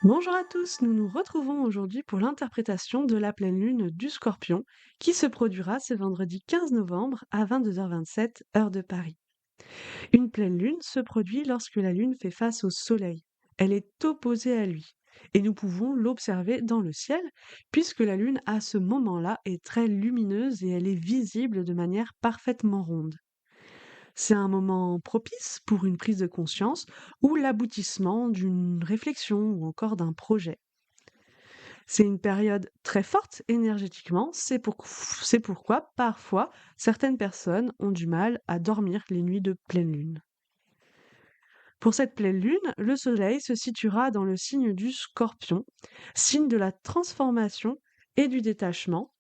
Bonjour à tous, nous nous retrouvons aujourd'hui pour l'interprétation de la pleine lune du Scorpion qui se produira ce vendredi 15 novembre à 22h27 heure de Paris. Une pleine lune se produit lorsque la lune fait face au soleil. Elle est opposée à lui et nous pouvons l'observer dans le ciel puisque la lune à ce moment-là est très lumineuse et elle est visible de manière parfaitement ronde. C'est un moment propice pour une prise de conscience ou l'aboutissement d'une réflexion ou encore d'un projet. C'est une période très forte énergétiquement, c'est pourquoi parfois certaines personnes ont du mal à dormir les nuits de pleine lune. Pour cette pleine lune, le soleil se situera dans le signe du Scorpion, signe de la transformation et du détachement,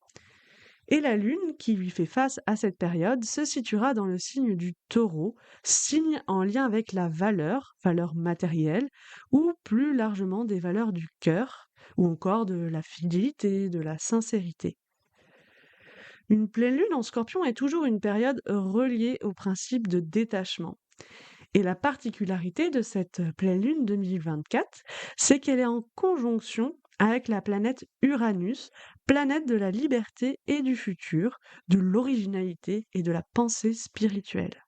et la lune qui lui fait face à cette période se situera dans le signe du Taureau, signe en lien avec la valeur matérielle, ou plus largement des valeurs du cœur, ou encore de la fidélité, de la sincérité. Une pleine lune en Scorpion est toujours une période reliée au principe de détachement. Et la particularité de cette pleine lune 2024, c'est qu'elle est en conjonction avec la planète Uranus, planète de la liberté et du futur, de l'originalité et de la pensée spirituelle.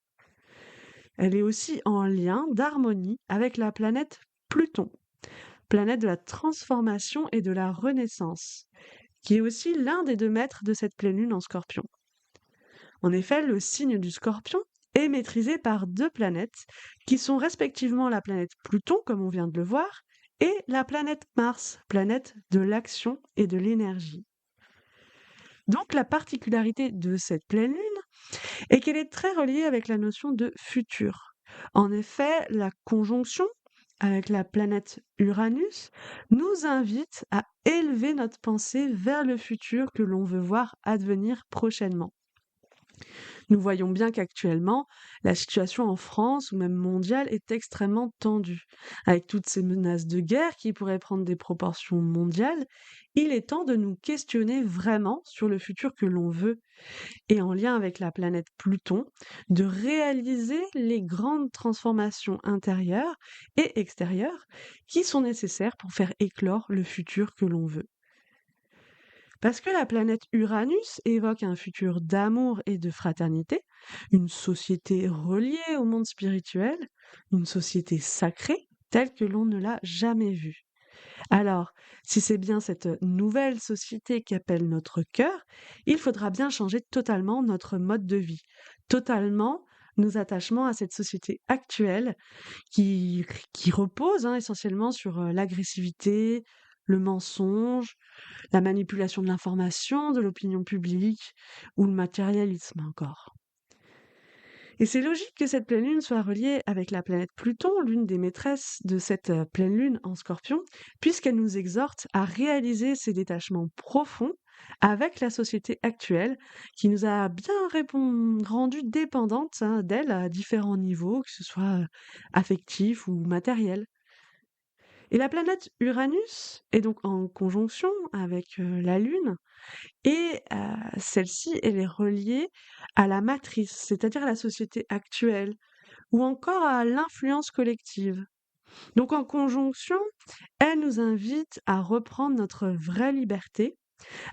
Elle est aussi en lien d'harmonie avec la planète Pluton, planète de la transformation et de la renaissance, qui est aussi l'un des deux maîtres de cette pleine lune en Scorpion. En effet, le signe du Scorpion est maîtrisé par deux planètes qui sont respectivement la planète Pluton, comme on vient de le voir, et la planète Mars, planète de l'action et de l'énergie. Donc la particularité de cette pleine lune est qu'elle est très reliée avec la notion de futur. En effet, la conjonction avec la planète Uranus nous invite à élever notre pensée vers le futur que l'on veut voir advenir prochainement. Nous voyons bien qu'actuellement, la situation en France ou même mondiale est extrêmement tendue. Avec toutes ces menaces de guerre qui pourraient prendre des proportions mondiales, il est temps de nous questionner vraiment sur le futur que l'on veut et en lien avec la planète Pluton, de réaliser les grandes transformations intérieures et extérieures qui sont nécessaires pour faire éclore le futur que l'on veut. Parce que la planète Uranus évoque un futur d'amour et de fraternité, une société reliée au monde spirituel, une société sacrée telle que l'on ne l'a jamais vue. Alors, si c'est bien cette nouvelle société qu'appelle notre cœur, il faudra bien changer totalement notre mode de vie, totalement nos attachements à cette société actuelle qui, qui repose essentiellement sur l'agressivité, le mensonge, la manipulation de l'information, de l'opinion publique ou le matérialisme encore. Et c'est logique que cette pleine lune soit reliée avec la planète Pluton, l'une des maîtresses de cette pleine lune en Scorpion, puisqu'elle nous exhorte à réaliser ces détachements profonds avec la société actuelle qui nous a bien rendu dépendantes d'elle à différents niveaux, que ce soit affectif ou matériel. Et la planète Uranus est donc en conjonction avec la Lune, et celle-ci, elle est reliée à la matrice, c'est-à-dire à la société actuelle, ou encore à l'influence collective. Donc en conjonction, elle nous invite à reprendre notre vraie liberté,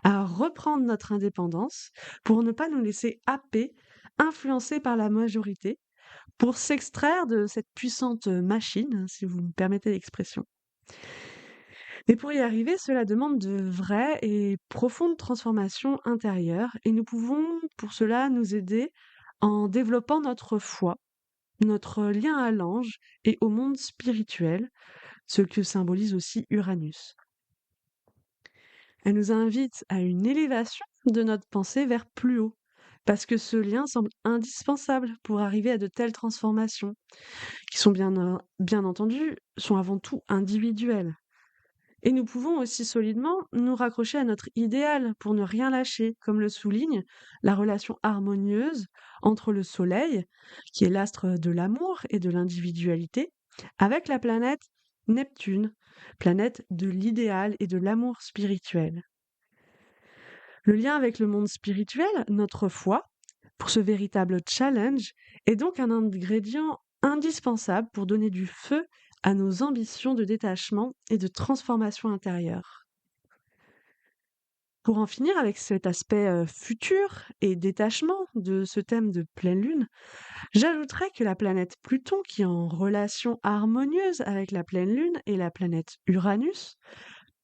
à reprendre notre indépendance, pour ne pas nous laisser happer, influencer par la majorité, pour s'extraire de cette puissante machine, si vous me permettez l'expression. Mais pour y arriver, cela demande de vraies et profondes transformations intérieures et nous pouvons pour cela nous aider en développant notre foi, notre lien à l'ange et au monde spirituel, ce que symbolise aussi Uranus. Elle nous invite à une élévation de notre pensée vers plus haut, parce que ce lien semble indispensable pour arriver à de telles transformations, qui sont bien entendu, sont avant tout individuelles. Et nous pouvons aussi solidement nous raccrocher à notre idéal pour ne rien lâcher, comme le souligne la relation harmonieuse entre le Soleil, qui est l'astre de l'amour et de l'individualité, avec la planète Neptune, planète de l'idéal et de l'amour spirituel. Le lien avec le monde spirituel, notre foi, pour ce véritable challenge, est donc un ingrédient indispensable pour donner du feu à nos ambitions de détachement et de transformation intérieure. Pour en finir avec cet aspect futur et détachement de ce thème de pleine lune, j'ajouterais que la planète Pluton, qui est en relation harmonieuse avec la pleine lune et la planète Uranus,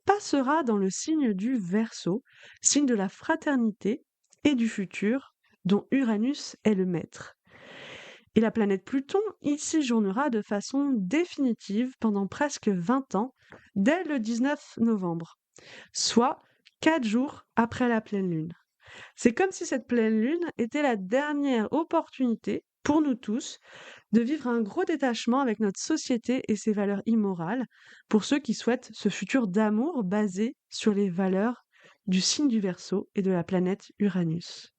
passera dans le signe du Verseau, signe de la fraternité et du futur, dont Uranus est le maître. Et la planète Pluton y séjournera de façon définitive pendant presque 20 ans, dès le 19 novembre, soit 4 jours après la pleine lune. C'est comme si cette pleine lune était la dernière opportunité pour nous tous de vivre un gros détachement avec notre société et ses valeurs immorales, pour ceux qui souhaitent ce futur d'amour basé sur les valeurs du signe du Verseau et de la planète Uranus.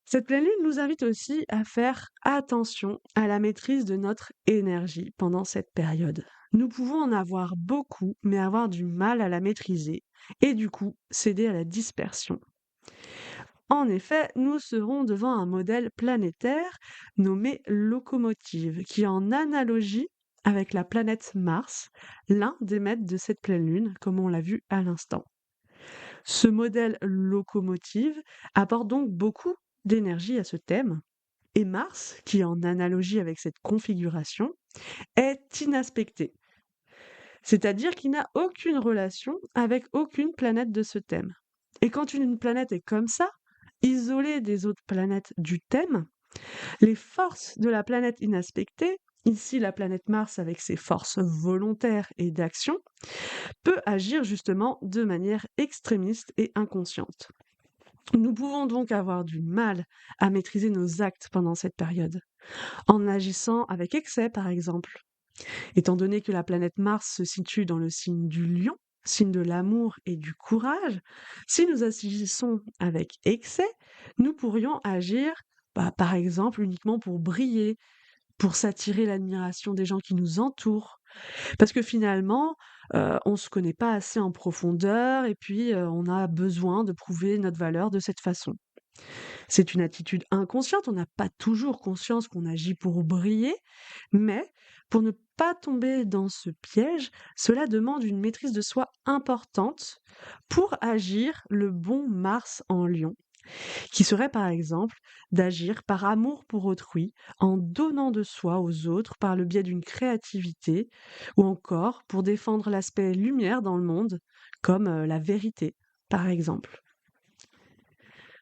Cette pleine lune nous invite aussi à faire attention à la maîtrise de notre énergie pendant cette période. Nous pouvons en avoir beaucoup, mais avoir du mal à la maîtriser et du coup céder à la dispersion. En effet, nous serons devant un modèle planétaire nommé locomotive, qui est en analogie avec la planète Mars, l'un des maîtres de cette pleine lune, comme on l'a vu à l'instant. Ce modèle locomotive apporte donc beaucoup d'énergie à ce thème, et Mars, qui est en analogie avec cette configuration, est inaspecté, c'est-à-dire qu'il n'a aucune relation avec aucune planète de ce thème. Et quand une planète est comme ça, isolée des autres planètes du thème, les forces de la planète inaspectée, ici la planète Mars avec ses forces volontaires et d'action, peut agir justement de manière extrémiste et inconsciente. Nous pouvons donc avoir du mal à maîtriser nos actes pendant cette période, en agissant avec excès par exemple. Étant donné que la planète Mars se situe dans le signe du Lion, signe de l'amour et du courage, si nous agissons avec excès, nous pourrions agir, par exemple, uniquement pour briller, pour s'attirer l'admiration des gens qui nous entourent. Parce que finalement, on ne se connaît pas assez en profondeur et puis on a besoin de prouver notre valeur de cette façon. C'est une attitude inconsciente, on n'a pas toujours conscience qu'on agit pour briller, mais pour ne pas tomber dans ce piège, cela demande une maîtrise de soi importante pour agir le bon Mars en Lion, qui serait par exemple d'agir par amour pour autrui, en donnant de soi aux autres par le biais d'une créativité, ou encore pour défendre l'aspect lumière dans le monde, comme la vérité, par exemple.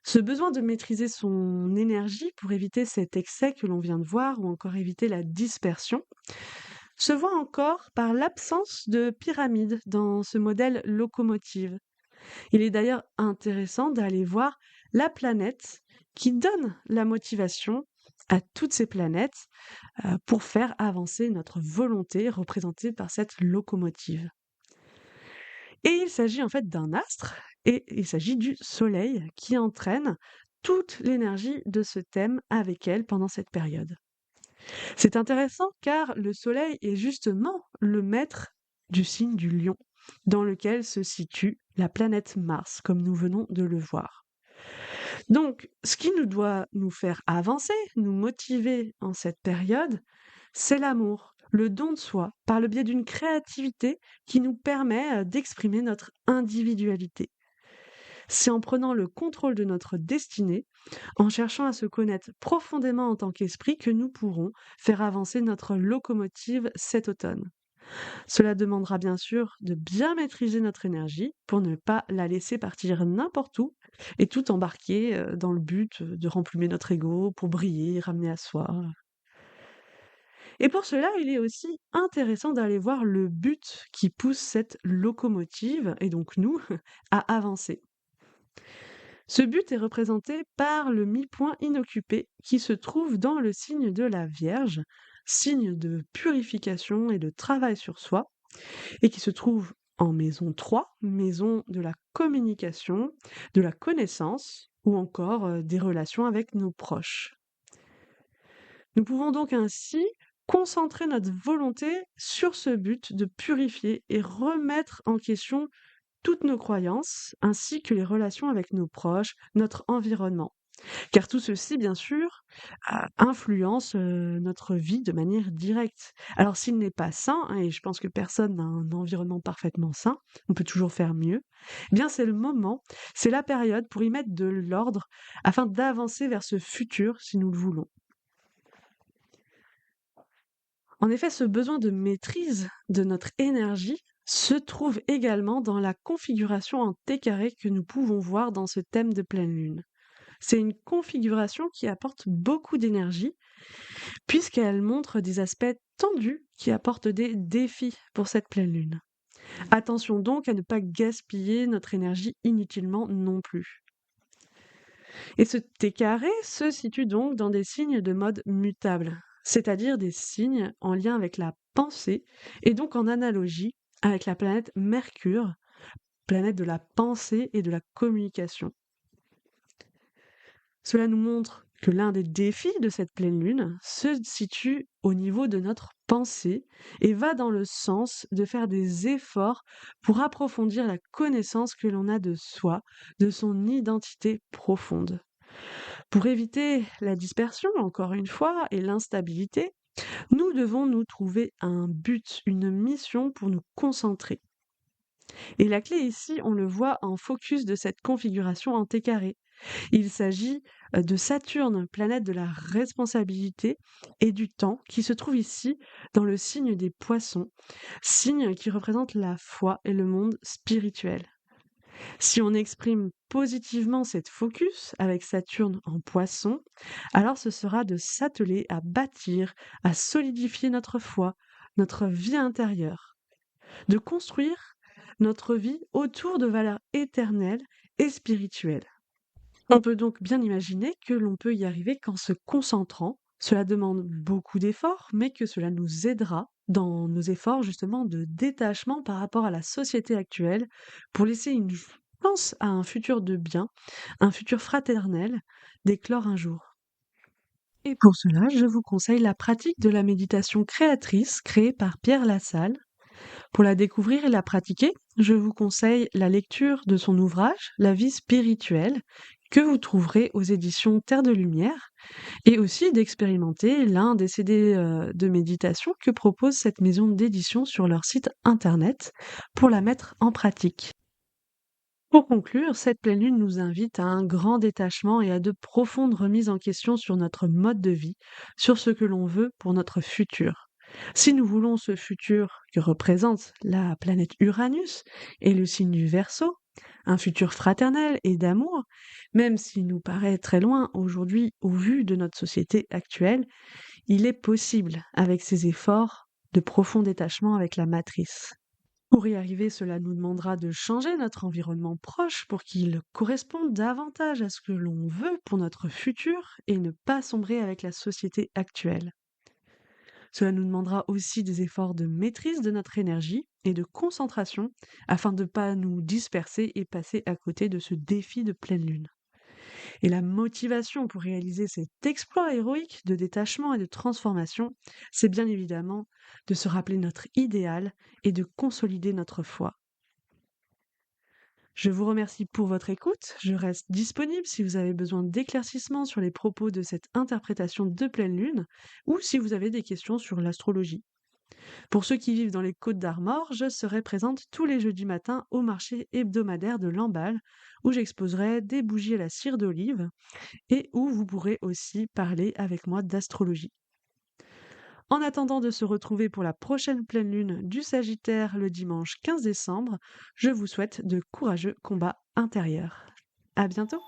Ce besoin de maîtriser son énergie pour éviter cet excès que l'on vient de voir ou encore éviter la dispersion se voit encore par l'absence de pyramide dans ce modèle locomotive. Il est d'ailleurs intéressant d'aller voir la planète qui donne la motivation à toutes ces planètes pour faire avancer notre volonté représentée par cette locomotive. Et il s'agit en fait d'un astre, et il s'agit du Soleil qui entraîne toute l'énergie de ce thème avec elle pendant cette période. C'est intéressant car le Soleil est justement le maître du signe du Lion, dans lequel se situe la planète Mars, comme nous venons de le voir. Donc, ce qui nous doit nous faire avancer, nous motiver en cette période, c'est l'amour, le don de soi, par le biais d'une créativité qui nous permet d'exprimer notre individualité. C'est en prenant le contrôle de notre destinée, en cherchant à se connaître profondément en tant qu'esprit, que nous pourrons faire avancer notre locomotive cet automne. Cela demandera bien sûr de bien maîtriser notre énergie pour ne pas la laisser partir n'importe où et tout embarquer dans le but de remplumer notre ego pour briller, ramener à soi. Et pour cela, il est aussi intéressant d'aller voir le but qui pousse cette locomotive, et donc nous, à avancer. Ce but est représenté par le mi-point inoccupé qui se trouve dans le signe de la Vierge, signe de purification et de travail sur soi, et qui se trouve en maison 3, maison de la communication, de la connaissance ou encore des relations avec nos proches. Nous pouvons donc ainsi concentrer notre volonté sur ce but de purifier et remettre en question toutes nos croyances, ainsi que les relations avec nos proches, notre environnement. Car tout ceci, bien sûr, influence, notre vie de manière directe. Alors s'il n'est pas sain, hein, et je pense que personne n'a un environnement parfaitement sain, on peut toujours faire mieux, eh bien c'est le moment, c'est la période pour y mettre de l'ordre afin d'avancer vers ce futur si nous le voulons. En effet, ce besoin de maîtrise de notre énergie se trouve également dans la configuration en T carré que nous pouvons voir dans ce thème de pleine lune. C'est une configuration qui apporte beaucoup d'énergie puisqu'elle montre des aspects tendus qui apportent des défis pour cette pleine lune. Attention donc à ne pas gaspiller notre énergie inutilement non plus. Et ce T carré se situe donc dans des signes de mode mutable, c'est-à-dire des signes en lien avec la pensée et donc en analogie avec la planète Mercure, planète de la pensée et de la communication. Cela nous montre que l'un des défis de cette pleine lune se situe au niveau de notre pensée et va dans le sens de faire des efforts pour approfondir la connaissance que l'on a de soi, de son identité profonde. Pour éviter la dispersion, encore une fois, et l'instabilité, nous devons nous trouver un but, une mission pour nous concentrer. Et la clé ici, on le voit en focus de cette configuration en T carré. Il s'agit de Saturne, planète de la responsabilité et du temps, qui se trouve ici dans le signe des Poissons, signe qui représente la foi et le monde spirituel. Si on exprime positivement cette focus avec Saturne en Poisson, alors ce sera de s'atteler à bâtir, à solidifier notre foi, notre vie intérieure, de construire notre vie autour de valeurs éternelles et spirituelles. On peut donc bien imaginer que l'on peut y arriver qu'en se concentrant. Cela demande beaucoup d'efforts, mais que cela nous aidera dans nos efforts justement de détachement par rapport à la société actuelle pour laisser une chance à un futur de bien, un futur fraternel, d'éclore un jour. Et pour cela, je vous conseille la pratique de la méditation créatrice créée par Pierre Lassalle. Pour la découvrir et la pratiquer, je vous conseille la lecture de son ouvrage La vie spirituelle, que vous trouverez aux éditions Terre de Lumière, et aussi d'expérimenter l'un des CD de méditation que propose cette maison d'édition sur leur site internet pour la mettre en pratique. Pour conclure, cette pleine lune nous invite à un grand détachement et à de profondes remises en question sur notre mode de vie, sur ce que l'on veut pour notre futur. Si nous voulons ce futur que représente la planète Uranus et le signe du Verseau, un futur fraternel et d'amour, même s'il nous paraît très loin aujourd'hui au vu de notre société actuelle, il est possible avec ces efforts de profond détachement avec la matrice. Pour y arriver, cela nous demandera de changer notre environnement proche pour qu'il corresponde davantage à ce que l'on veut pour notre futur et ne pas sombrer avec la société actuelle. Cela nous demandera aussi des efforts de maîtrise de notre énergie et de concentration afin de ne pas nous disperser et passer à côté de ce défi de pleine lune. Et la motivation pour réaliser cet exploit héroïque de détachement et de transformation, c'est bien évidemment de se rappeler notre idéal et de consolider notre foi. Je vous remercie pour votre écoute. Je reste disponible si vous avez besoin d'éclaircissements sur les propos de cette interprétation de pleine lune ou si vous avez des questions sur l'astrologie. Pour ceux qui vivent dans les Côtes d'Armor, je serai présente tous les jeudis matins au marché hebdomadaire de Lamballe où j'exposerai des bougies à la cire d'olive et où vous pourrez aussi parler avec moi d'astrologie. En attendant de se retrouver pour la prochaine pleine lune du Sagittaire le dimanche 15 décembre, je vous souhaite de courageux combats intérieurs. À bientôt!